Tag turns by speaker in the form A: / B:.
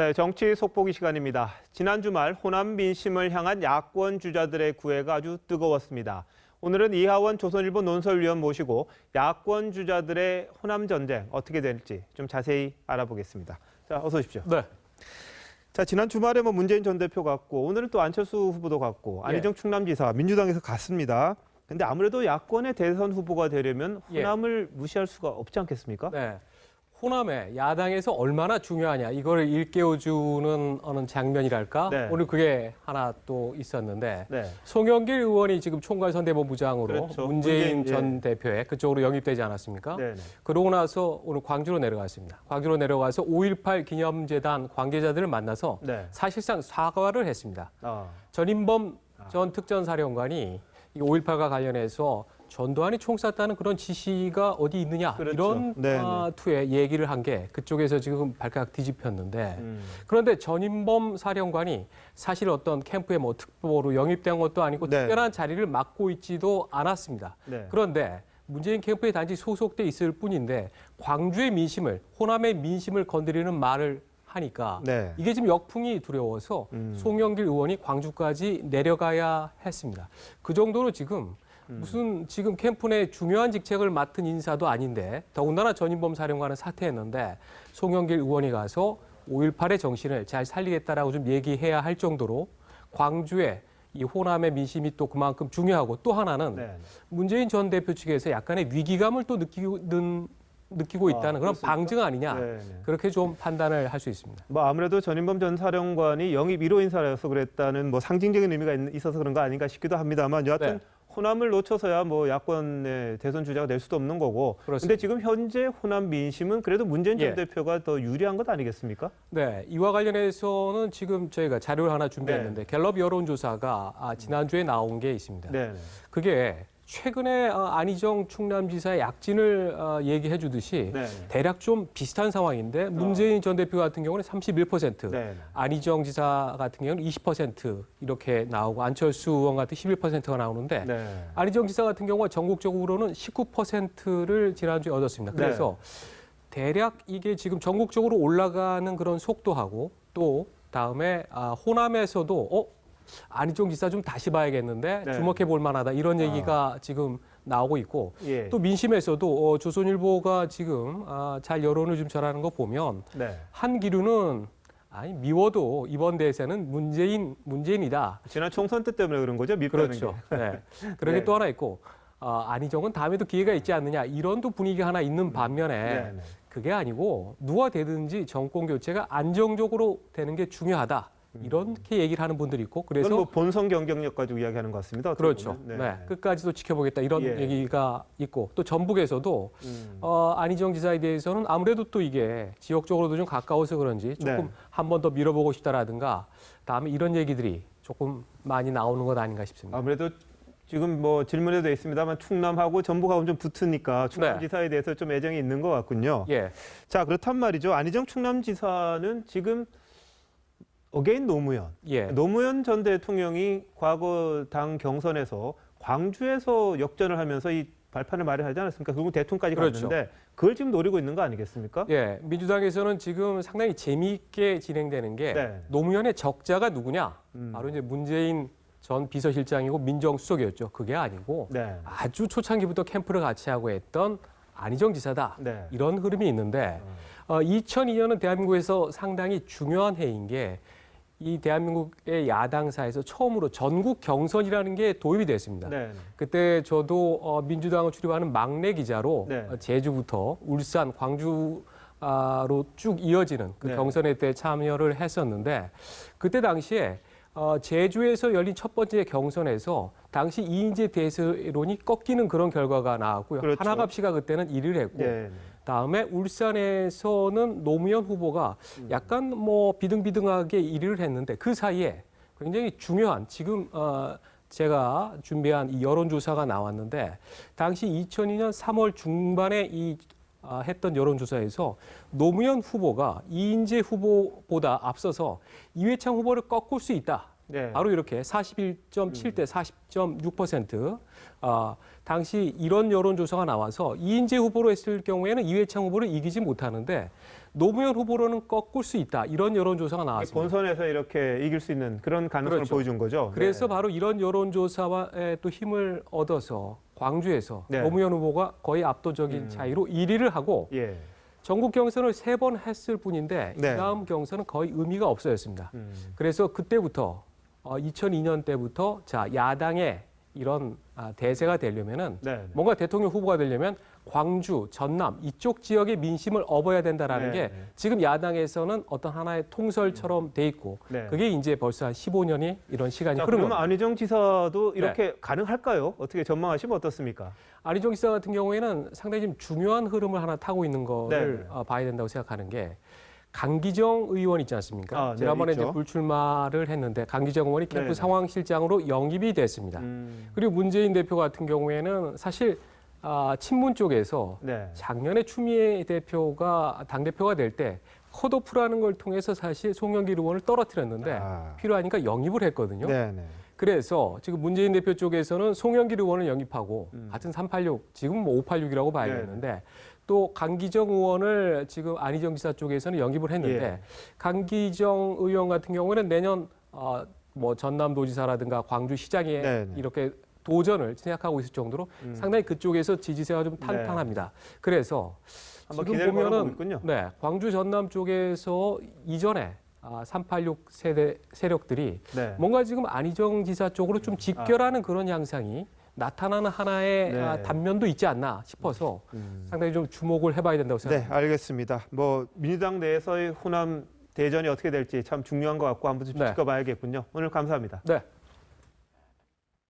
A: 네, 정치 속보기 시간입니다. 지난 주말 호남 민심을 향한 야권 주자들의 구애가 아주 뜨거웠습니다. 오늘은 이하원 조선일보 논설위원 모시고 야권 주자들의 호남 전쟁 어떻게 될지 좀 자세히 알아보겠습니다. 자, 어서 오십시오.
B: 네.
A: 자, 지난 주말에 문재인 전 대표 갔고 오늘은 또 안철수 후보도 갔고 안희정 충남지사 민주당에서 갔습니다. 근데 아무래도 야권의 대선 후보가 되려면 호남을 무시할 수가 없지 않겠습니까?
B: 네. 호남에 야당에서 얼마나 중요하냐 이거를 일깨워주는 어느 장면이랄까
A: 네.
B: 오늘 그게 하나 또 있었는데
A: 네.
B: 송영길 의원이 지금 총괄선대본부장으로
A: 그렇죠.
B: 문재인 전
A: 예.
B: 대표의 그쪽으로 영입되지 않았습니까?
A: 네.
B: 그러고 나서 오늘 광주로 내려갔습니다. 광주로 내려가서 5.18 기념재단 관계자들을 만나서
A: 네.
B: 사실상 사과를 했습니다.
A: 아,
B: 전인범 전 특전사령관이 이 5.18과 관련해서 전두환이 총 쐈다는 그런 지시가 어디 있느냐
A: 그렇죠.
B: 이런
A: 네네.
B: 투에 얘기를 한 게 그쪽에서 지금 발칵 뒤집혔는데 그런데 전인범 사령관이 사실 어떤 캠프에 뭐 특보로 영입된 것도 아니고
A: 네.
B: 특별한 자리를 맡고 있지도 않았습니다.
A: 네.
B: 그런데 문재인 캠프에 단지 소속돼 있을 뿐인데 광주의 민심을 호남의 민심을 건드리는 말을 하니까
A: 네.
B: 이게 지금 역풍이 두려워서 송영길 의원이 광주까지 내려가야 했습니다. 그 정도로 지금 무슨 지금 캠프 내 중요한 직책을 맡은 인사도 아닌데 더군다나 전인범 사령관은 사퇴했는데 송영길 의원이 가서 5.18의 정신을 잘 살리겠다라고 좀 얘기해야 할 정도로 광주에 이 호남의 민심이 또 그만큼 중요하고 또 하나는
A: 네.
B: 문재인 전 대표 측에서 약간의 위기감을 또 느끼고 있다는 그런
A: 그렇습니까?
B: 방증 아니냐
A: 네.
B: 그렇게 좀 판단을 할 수 있습니다.
A: 뭐 아무래도 전인범 전 사령관이 영입 1호 인사라서 그랬다는 뭐 상징적인 의미가 있어서 그런 거 아닌가 싶기도 합니다만 여하튼
B: 네.
A: 호남을 놓쳐서야 뭐 야권의 대선 주자가 될 수도 없는 거고. 그런데
B: 그렇습니다.
A: 지금 현재 호남 민심은 그래도 문재인 전
B: 예.
A: 대표가 더 유리한 것 아니겠습니까?
B: 네, 이와 관련해서는 지금 저희가 자료를 하나 준비했는데 갤럽 여론조사가 지난주에 나온 게 있습니다.
A: 네.
B: 그게 최근에 안희정 충남지사의 약진을 얘기해 주듯이
A: 네.
B: 대략 좀 비슷한 상황인데 문재인 전 대표 같은 경우는 31%,
A: 네.
B: 안희정 지사 같은 경우는 20% 이렇게 나오고 안철수 의원 같은 11%가 나오는데
A: 네.
B: 안희정 지사 같은 경우가 전국적으로는 19%를 지난주에 얻었습니다. 그래서 대략 이게 지금 전국적으로 올라가는 그런 속도하고 또 다음에 호남에서도 안희정 지사 좀 다시 봐야겠는데
A: 네.
B: 주목해 볼 만하다 이런 얘기가 지금 나오고 있고
A: 예.
B: 또 민심에서도 조선일보가 지금 잘 여론을 좀 전하는 거 보면
A: 네.
B: 한 기류는 아니 미워도 이번 대세는 문재인이다.
A: 지난 총선 때 때문에 그런 거죠? 밉다는
B: 그렇죠.
A: 게.
B: 네. 그런 게
A: 네.
B: 또 하나 있고 안희정은 다음에도 기회가 있지 않느냐 이런 또 분위기 하나 있는 반면에
A: 네, 네.
B: 그게 아니고 누가 되든지 정권 교체가 안정적으로 되는 게 중요하다. 이렇게 얘기를 하는 분들이 있고
A: 그건
B: 그래서
A: 뭐 본선 경쟁력 가지고 이야기하는 것 같습니다. 어떻게
B: 그렇죠.
A: 보면.
B: 네. 끝까지도 지켜보겠다 이런
A: 예.
B: 얘기가 있고 또 전북에서도 안희정 지사에 대해서는 아무래도 또 이게 지역적으로도 좀 가까워서 그런지 조금
A: 네.
B: 한 번 더 밀어보고 싶다라든가 다음에 이런 얘기들이 조금 많이 나오는 것 아닌가 싶습니다.
A: 아무래도 지금 뭐 질문에도 돼 있습니다만 충남하고 전북하고 좀 붙으니까 충남지사에 대해서 좀 애정이 있는 것 같군요.
B: 예.
A: 자, 그렇단 말이죠. 안희정 충남지사는 지금 어게인 노무현.
B: 예.
A: 노무현 전 대통령이 과거 당 경선에서 광주에서 역전을 하면서 이 발판을 마련하지 않았습니까? 그리고 대통령까지
B: 그렇죠.
A: 갔는데 그걸 지금 노리고 있는 거 아니겠습니까?
B: 예, 민주당에서는 지금 상당히 재미있게 진행되는 게
A: 네.
B: 노무현의 적자가 누구냐? 바로 이제 문재인 전 비서실장이고 민정수석이었죠. 그게 아니고
A: 네.
B: 아주 초창기부터 캠프를 같이 하고 했던 안희정 지사다.
A: 네.
B: 이런 흐름이 있는데 2002년은 대한민국에서 상당히 중요한 해인 게 이 대한민국의 야당사에서 처음으로 전국 경선이라는 게 도입이 됐습니다.
A: 네.
B: 그때 저도 민주당을 출입하는 막내 기자로
A: 네.
B: 제주부터 울산, 광주로 쭉 이어지는 그
A: 네.
B: 경선에 때 참여를 했었는데 그때 당시에 제주에서 열린 첫 번째 경선에서 당시 이인재 대세론이 꺾이는 그런 결과가 나왔고요.
A: 그렇죠.
B: 하나갑시가 그때는 1위를 했고
A: 네.
B: 다음에 울산에서는 노무현 후보가 약간 뭐 비등비등하게 1위를 했는데 그 사이에 굉장히 중요한 지금 제가 준비한 이 여론조사가 나왔는데 당시 2002년 3월 중반에 했던 여론조사에서 노무현 후보가 이인재 후보보다 앞서서 이회창 후보를 꺾을 수 있다.
A: 네.
B: 바로 이렇게 41.7대 40.6%. 당시 이런 여론조사가 나와서 이인재 후보로 했을 경우에는 이회창 후보를 이기지 못하는데 노무현 후보로는 꺾을 수 있다. 이런 여론조사가 나왔습니다.
A: 본선에서 이렇게 이길 수 있는 그런 가능성을
B: 그렇죠.
A: 보여준 거죠.
B: 그래서
A: 네.
B: 바로 이런 여론조사에 또 힘을 얻어서 광주에서
A: 네.
B: 노무현 후보가 거의 압도적인 차이로 1위를 하고
A: 예.
B: 전국 경선을 3번 했을 뿐인데
A: 네.
B: 그다음 경선은 거의 의미가 없어졌습니다. 그래서 그때부터 2002년 때부터 자 야당의 이런 대세가 되려면은
A: 네.
B: 뭔가 대통령 후보가 되려면 광주, 전남 이쪽 지역의 민심을 업어야 된다라는
A: 네.
B: 게 지금 야당에서는 어떤 하나의 통설처럼 돼 있고
A: 네.
B: 그게 이제 벌써 한 15년이 이런 시간이
A: 자,
B: 흐른
A: 그러면
B: 겁니다.
A: 안희정 지사도 이렇게 가능할까요? 어떻게 전망하시면 어떻습니까?
B: 안희정 지사 같은 경우에는 상당히 좀 중요한 흐름을 하나 타고 있는 거를
A: 네.
B: 봐야 된다고 생각하는 게 강기정 의원 있지 않습니까?
A: 네,
B: 지난번에
A: 있죠.
B: 이제 불출마를 했는데 강기정 의원이 캠프
A: 네.
B: 상황실장으로 영입이 됐습니다. 그리고 문재인 대표 같은 경우에는 사실 친문 쪽에서
A: 네.
B: 작년에 추미애 대표가 당대표가 될 때 컷오프라는 걸 통해서 사실 송영길 의원을 떨어뜨렸는데 필요하니까 영입을 했거든요.
A: 네, 네.
B: 그래서 지금 문재인 대표 쪽에서는 송영길 의원을 영입하고 같은 386, 지금 뭐 586이라고 봐야겠는데 또 강기정 의원을 지금 안희정 지사 쪽에서는 영입을 했는데
A: 예.
B: 강기정 의원 같은 경우는 내년 뭐 전남도지사라든가 광주시장에
A: 네, 네.
B: 이렇게 도전을 생각하고 있을 정도로 상당히 그쪽에서 지지세가 좀 탄탄합니다. 그래서
A: 한번
B: 지금
A: 기대를 걸어보고
B: 보면은
A: 있군요.
B: 네, 광주 전남 쪽에서 이전에 386 세대 세력들이
A: 네.
B: 뭔가 지금 안희정 지사 쪽으로 좀 직결하는 그런 양상이 나타나는 하나의
A: 네.
B: 단면도 있지 않나 싶어서 상당히 좀 주목을 해봐야 된다고
A: 네,
B: 생각합니다.
A: 알겠습니다. 뭐 민주당 내에서의 호남 대전이 어떻게 될지 참 중요한 것 같고 한번 좀
B: 네.
A: 지켜봐야겠군요. 오늘 감사합니다.
B: 네.